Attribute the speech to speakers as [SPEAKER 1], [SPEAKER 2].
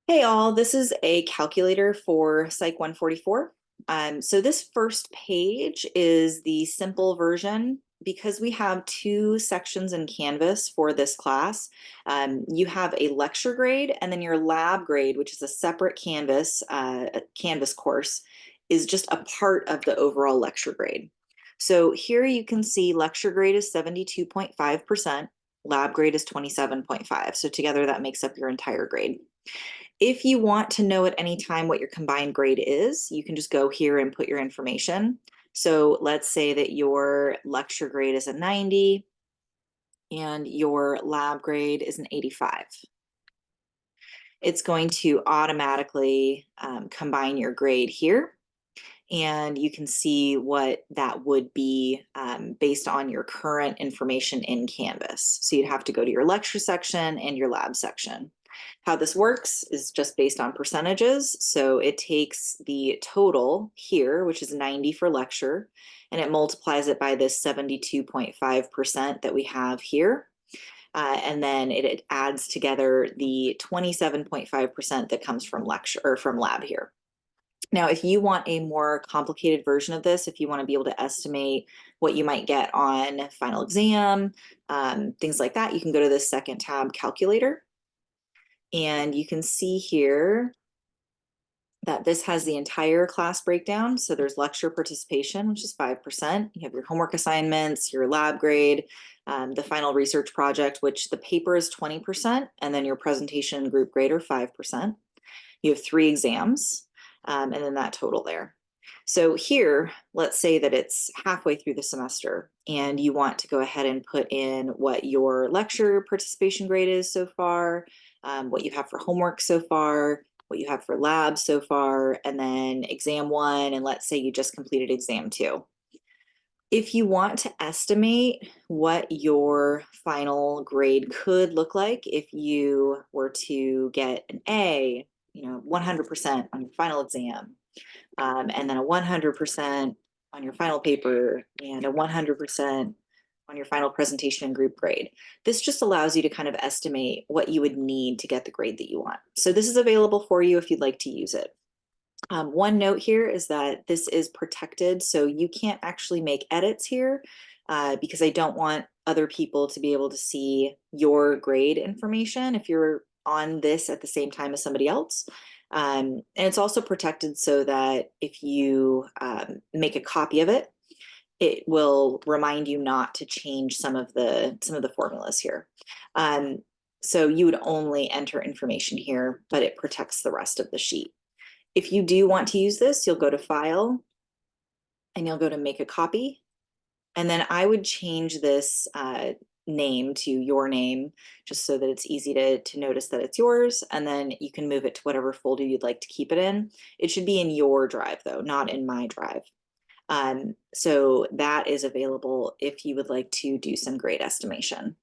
[SPEAKER 1] Hey all, this is a calculator for Psych 144. So this first page is the simple version. Because we have two sections in Canvas for this class, you have a lecture grade and then your lab grade, which is a separate Canvas course, is just a part of the overall lecture grade. So here you can see lecture grade is 72.5%, lab grade is 27.5. So together that makes up your entire grade. If you want to know at any time what your combined grade is, you can just go here and put your information. So let's say that your lecture grade is a 90 and your lab grade is an 85. It's going to automatically combine your grade here, and you can see what that would be based on your current information in Canvas. So you'd have to go to your lecture section and your lab section. How this works is just based on percentages. So it takes the total here, which is 90 for lecture, and it multiplies it by this 72.5% that we have here. And then it adds together the 27.5% that comes from lecture or from lab here. Now, if you want a more complicated version of this, if you want to be able to estimate what you might get on final exam, things like that, you can go to this second tab, calculator. And you can see here that this has the entire class breakdown. So there's lecture participation, which is 5%. You have your homework assignments, your lab grade, the final research project, which the paper is 20%, and then your presentation and group grade are 5%. You have 3 exams, and then that total there. So here, let's say that it's halfway through the semester and you want to go ahead and put in what your lecture participation grade is so far, what you have for homework so far, what you have for labs so far, and then exam 1, and let's say you just completed exam 2. If you want to estimate what your final grade could look like if you were to get an A, 100% on your final exam, and then a 100% on your final paper, and a 100% on your final presentation and group grade. This just allows you to kind of estimate what you would need to get the grade that you want. So this is available for you if you'd like to use it. One note here is that this is protected, so you can't actually make edits here because I don't want other people to be able to see your grade information if you're on this at the same time as somebody else. And it's also protected so that if you make a copy of it, it will remind you not to change some of the formulas here. So you would only enter information here, but it protects the rest of the sheet. If you do want to use this, you'll go to File, and you'll go to Make a Copy. And then I would change this name to your name, just so that it's easy to notice that it's yours. And then you can move it to whatever folder you'd like to keep it in. It should be in your drive, though, not in my drive. So that is available if you would like to do some grade estimation.